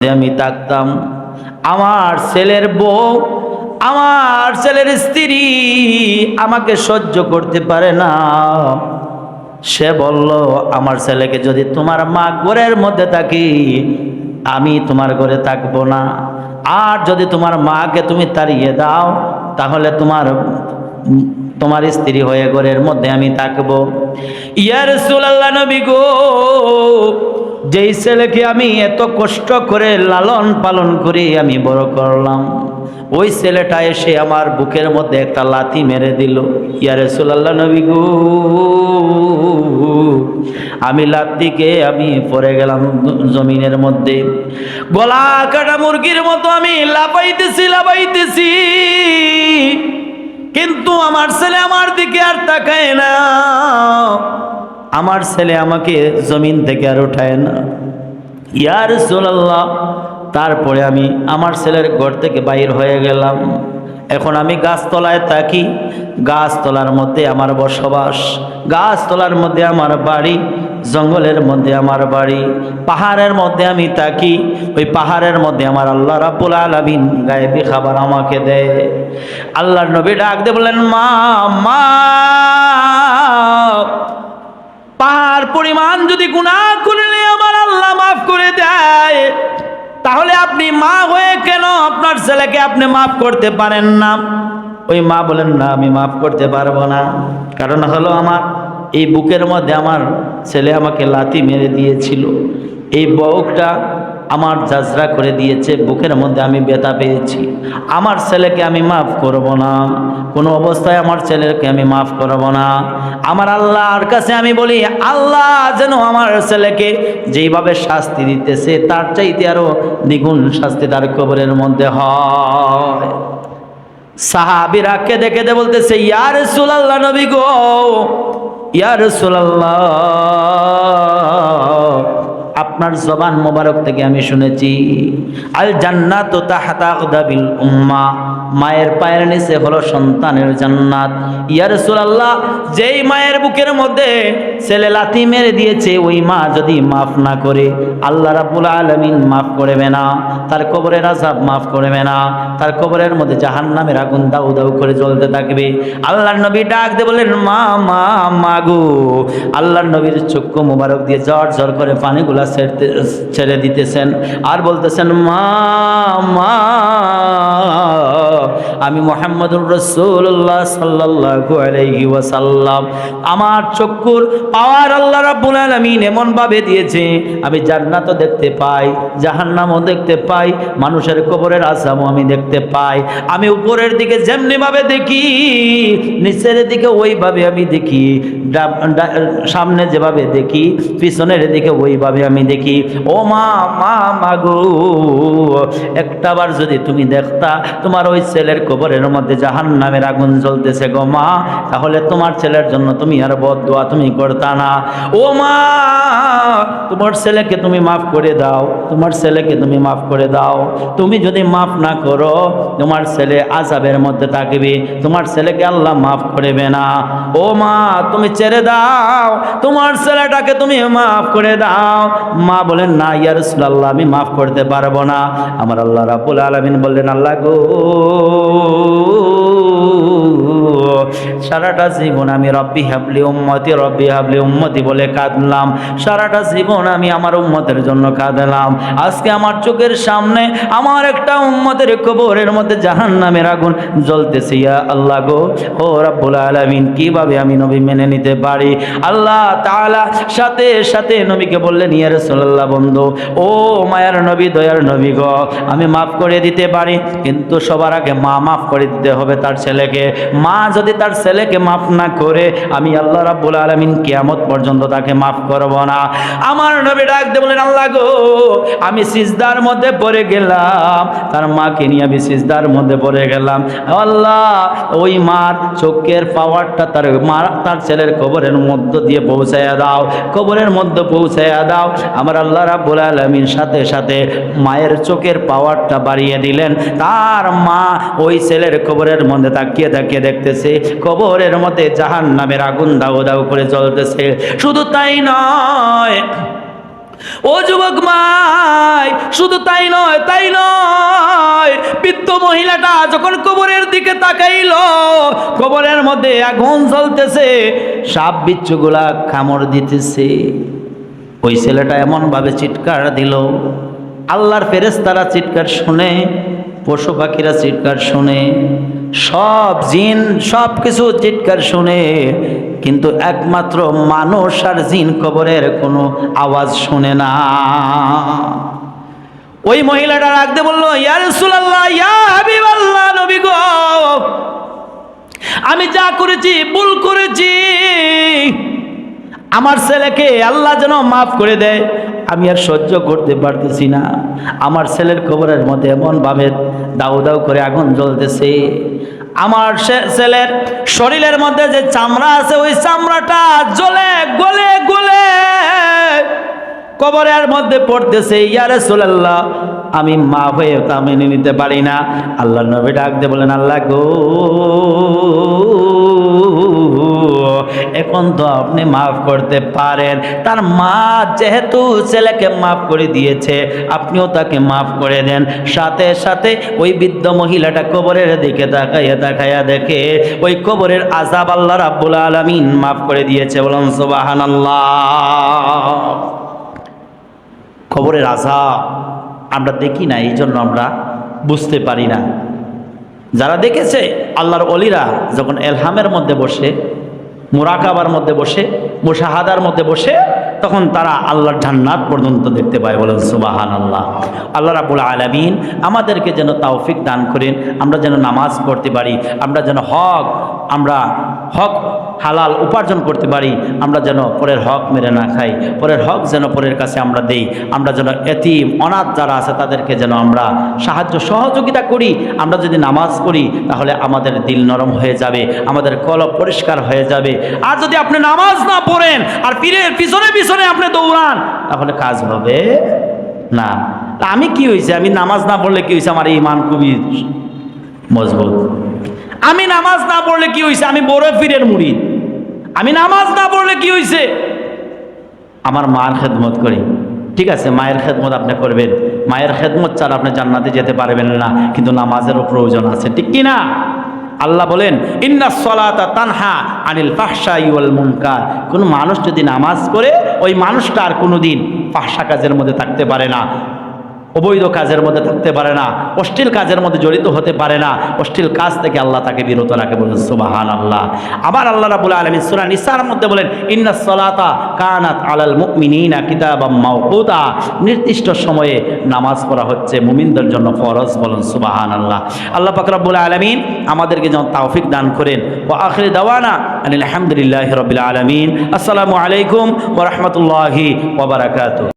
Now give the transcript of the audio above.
আমি থাকতাম। আমার ছেলের বউ, আমার ছেলের স্ত্রী আমাকে সহ্য করতে পারে না। সে বলল, আমার ছেলেকে যদি তোমার মা ঘরের মধ্যে থাকি, আমি তোমার ঘরে থাকবো না। আর যদি তোমার মাকে তুমি তাড়িয়ে দাও, তাহলে তোমার স্ত্রী হয়ে ঘরের মধ্যে আমি থাকবো। ইয়া রাসূলুল্লাহ, নবী গো, যেই ছেলেকে আমি এত কষ্ট করে লালন পালন করে আমি বড় করলাম, ওই ছেলেটা এসে আমার বুকের মধ্যে একটা লাথি মেরে দিল। ইয়া রাসূলুল্লাহ, নবী গো, আমি লাথিকে আমি পড়ে গেলাম জমিনের মধ্যে। গলা কাটা মুরগির মতো আমি লাফাইতেছি, কিন্তু আমার ছেলে আমার দিকে আর তাকায় না। আমার ছেলে আমাকে জমিন থেকে আর উঠায় না। ইয়া রাসূলুল্লাহ, তারপরে আমি আমার ছেলের ঘর থেকে বাইর হয়ে গেলাম। এখন আমি গাছতলায় থাকি, গাছতলার মধ্যে আমার বসবাস, গাছতলার মধ্যে আমার বাড়ি, জঙ্গলের মধ্যে আমার বাড়ি, পাহাড়ের মধ্যে আমি থাকি। ওই পাহাড়ের মধ্যে আমার আল্লাহ রাব্বুল আলামিন গায়েবী খাবার আমাকে দেয়। আল্লাহর নবী ডাক দিয়ে বলেন, মা মা, পাহাড় পরিমাণ যদি গুনাহ করলে আমার আল্লাহ মাফ করে দেয়, তাহলে আপনি মা হয়ে কেন আপনার ছেলেকে আপনি মাফ করতে পারেন না? ওই মা বলেন, না, আমি মাফ করতে পারবো না। কারণ হলো, আমার এই বুকের মধ্যে আমার ছেলে আমাকে লাথি মেরে দিয়েছিল, এই বুকটা আমার জাজরা করে দিয়েছে, বুকের মধ্যে আমি ব্যথা পেয়েছি। আমার ছেলেকে আমি মাফ করব না, কোনো অবস্থায় আমার ছেলেকে আমি মাফ করব না। আমার আল্লাহর কাছে আমি বলি, আল্লাহ যেন আমার ছেলেকে যেইভাবে শাস্তি দিতেছে তার চাইতে আরো দ্বিগুণ শাস্তি তার কবরের মধ্যে হয়। সাহাবীরা কেঁদে কেঁদে বলতেছে, ইয়া রাসূলুল্লাহ, নবী গো, ইয়া রাসূলুল্লাহ, আপনার জবান মোবারক থেকে আমি শুনেছি, আল জান্নাতু তাহতা আকদাবিল উম্মাহ, মায়ের পায়ের নিচে হলো সন্তানের জান্নাত। ইয়া রাসূলুল্লাহ, যেই মায়ের বুকের মধ্যে ছেলে লাথি মেরে দিয়েছে, ওই মা যদি মাফ না করে, আল্লাহ রাব্বুল আলামিন মাফ করবে না, তার কবরের আযাব মাফ করবে না, তার কবরের মধ্যে জাহান্নামের আগুন দাউ দাউ করে জ্বলতে থাকবে। আল্লাহর নবী ডাক দিয়ে বলেন, মা মা মাগো। আল্লাহর নবীর চক্ষু মোবারক দিয়ে ঝর ঝর করে পানিগুলা ছেড়ে দিতেছেন আর বলতেছেন, মা মা, আমি মুহাম্মদুর রাসূলুল্লাহ সাল্লাল্লাহু আলাইহি ওয়াসাল্লাম, আমার চক্ষুর পাওয়ার আল্লাহ রাব্বুল আলামিন এমন ভাবে দিয়েছে, আমি জান্নাতও দেখতে পাই, জাহান্নামও দেখতে পাই, মানুষের কবরের আযাবও আমি দেখতে পাই। আমি উপরের দিকে যেমনি ভাবে দেখি, নিচের দিকে ওইভাবে আমি দেখি, সামনে যেভাবে দেখি, পিছনের দিকে ওইভাবে আমি দেখি। ও মা মা মাগো, একটাবার যদি তুমি দেখতা তোমার ওই ছেলের কবরের মধ্যে জাহান্নামের আগুন জ্বলতেছে গো মা, তাহলে তোমার ছেলের জন্য তুমি আর বদদুয়া তুমি করতা না। ও মা, তোমার ছেলেকে তুমি মাফ করে দাও, তোমার ছেলেকে তুমি মাফ করে দাও। তুমি যদি মাফ না করো, তোমার ছেলে আযাবের মধ্যে থাকবে, তোমার ছেলেকে আল্লাহ মাফ করবে না। ও মা, তুমি ছেড়ে দাও, তোমার ছেলেটাকে তুমি মাফ করে দাও। মা বলেন, না ইয়া রাসূলুল্লাহ, আমি মাফ করতে পারবো না। আমার আল্লাহ রাব্বুল আলামিন বললেন, আল্লাহ গো, সারাটা জীবন আমি রব্বি হাবলি উম্মতি, রব্বি হাবলি উম্মতি বলে কাঁদলাম, সারাটা জীবন আমি আমার উম্মতের জন্য কাঁদলাম। আজকে আমার চোখের সামনে আমার একটা উম্মতের কবরের মধ্যে জাহান্নামের আগুন জ্বলতেছে। ইয়া আল্লাহ গো, ও রাব্বুল আলামিন, কিভাবে আমি নবী মেনে নিতে পারি? আল্লাহ তাআলা সাথে সাথে নবীকে বললেন, ইয়া রাসূলুল্লাহ, বন্ধু, ও মায়ার নবী, দয়ার নবী গো, আমি মাফ করে দিতে পারি, কিন্তু সবার আগে মা মাফ করে দিতে হবে তার ছেলেকে। মা যদি তার ছেলেকে মাফ না করে, আমি আল্লাহ রাব্বুল আলামিন কিয়ামত পর্যন্ত তাকে মাফ করব না। আমার নবী ডাক দিয়ে বলেন, আল্লাহ গো, আমি সিজদার মধ্যে পড়ে গেলাম, তার মাকে নিয়ে আমি সিজদার মধ্যে পড়ে গেলাম। আল্লাহ, ওই মার চোখের পাওয়ারটা তার ছেলের কবরের মধ্য দিয়ে পৌঁছাইয়া দাও, কবরের মধ্যে পৌঁছাইয়া দাও। আমার আল্লাহ রাব্বুল আলামিন সাথে সাথে মায়ের চোখের পাওয়ারটা বাড়িয়ে দিলেন। তার মা ওই ছেলের কবরের মধ্যে তাকিয়ে তাকিয়ে দেখতেছে, কবরের মধ্যে জাহান্নামের আগুন দাউ দাউ করে জ্বলতেছে। শুধু তাই নয়, ও যুবক ভাই, শুধু তাই নয়, বৃদ্ধ মহিলাটা যখন কবরের দিকে তাকাইল, কবরের মধ্যে আগুন জ্বলতেছে, সাপ বিচ্ছুগুলা কামড় দিতেছে। ওই ছেলেটা এমন ভাবে চিৎকার দিল, আল্লাহর ফেরেশতারা চিৎকার শুনে, পশু পাখিরা চিৎকার শুনে, সব জিন সব কিছু চিৎকার শুনে, কিন্তু একমাত্র মানুষ আর জিন কবরের কোনো আওয়াজ শুনে না। ওই মহিলাটা রাখতে বলল, ইয়া রাসূলুল্লাহ, ইয়া হাবিবাল্লাহ, নবী গো, আমি যা করেছি ভুল করেছি, আমার ছেলেকে আল্লাহ যেন মাফ করে দেয়, আমি আর সহ্য করতে পারতেছি না। আমার ছেলের কবরের মধ্যে এমন ভাবে দাউ দাউ করে আগুন জ্বলতেছে, আমার ছেলের শরীরের মধ্যে যে চামড়া আছে ওই চামড়াটা জ্বলে গলে গলে কবরের মধ্যে পড়তেছে। ইয়া রাসূলুল্লাহ, আমি মা হয়ে তা মেনে নিতে পারি না। আল্লাহর নবী ডাক দিয়ে বলেন, আল্লাহ গো, এখন তো আপনি মাফ করতে পারেন। তার মা যেহেতু ছেলেকে মাফ করে দিয়েছে, আপনিও তাকে মাফ করে দেন। সাথে সাথে ওই বৃদ্ধ মহিলাটা কবরের দিকে তাকাইয়া দেখে ওই কবরের আযাব আল্লাহ রাব্বুল আলামিন মাফ করে দিয়েছে। বলুন সুবহানাল্লাহ। কবরের আযাব আমরা দেখি না, এই জন্য আমরা বুঝতে পারি না। যারা দেখেছে, আল্লাহর ওলিরা যখন এলহামের মধ্যে বসে, মুরাকাবার মধ্যে বসে, মুশাহাদার মধ্যে বসে, তখন তারা আল্লাহর জান্নাত পর্যন্ত দেখতে পায়। বলেন সুবহানাল্লাহ। আল্লাহ রাব্বুল আলামিন আমাদেরকে যেন তৌফিক দান করেন, আমরা যেন নামাজ পড়তে পারি, আমরা যেন হক হালাল উপার্জন করতে পারি, আমরা যেন পরের হক মেরে না খাই, পরের হক যেন পরের কাছে আমরা দেই, আমরা যেন এতিম অনাথ যারা আছে তাদেরকে যেন আমরা সাহায্য সহযোগিতা করি। আমরা যদি নামাজ পড়ি তাহলে আমাদের দিল নরম হয়ে যাবে, আমাদের কলব পরিষ্কার হয়ে যাবে। আর যদি আপনি নামাজ না পড়েন আর পিছনে পিছনে আপনি দৌড়ান, তাহলে কাজ হবে না। আমি কি হয়েছে, আমি নামাজ না পড়লে কি হয়েছে, আমার ঈমান খুবই মজবুত। আমি নামাজ না পড়লে কি হয়েছে, আমি বড় পীরের মুরিদ। আমি নামাজ না পড়লে কি হয়েছে, আমার মার খেদমত করি। ঠিক আছে, মায়ের খেদমত আপনি করবেন, মায়ের খেদমত ছাড়া আপনি জান্নাতে যেতে পারবেন না, কিন্তু নামাজেরও প্রয়োজন আছে, ঠিক কি না? আল্লাহ বলেন, ইন্নাস সালাতা তানহা আনিল ফাহশাই ওয়াল মুনকার। কোন মানুষ যদি নামাজ করে, ওই মানুষটা আর কোনোদিন ফাহশা কাজের মধ্যে থাকতে পারে না, অবৈধ কাজের মধ্যে থাকতে পারে না, অশ্লীল কাজের মধ্যে জড়িত হতে পারে না। অশ্লীল কাজ থেকে আল্লাহ তাকে বিরত রাখে। বলেন সুবহানাল্লাহ। আবার আল্লাহ রাব্বুল আলামিন সূরা নিসার মধ্যে বলেন, ইন্নাস সালাতা কানাত আলাল মুমিনিনা কিতাবাম মাওকুতা। নির্দিষ্ট সময়ে নামাজ পড়া হচ্ছে মুমিনদের জন্য ফরজ। বলেন সুবহানাল্লাহ। আল্লাহ পাক রব্বুল আলামিন আমাদেরকে যেন তৌফিক দান করেন। ওয়া আখিরু দাওয়ানা আলহামদুলিল্লাহি রাব্বিল আলামিন। আসসালামু আলাইকুম ওয়া রাহমাতুল্লাহি ওয়া বারাকাতুহু।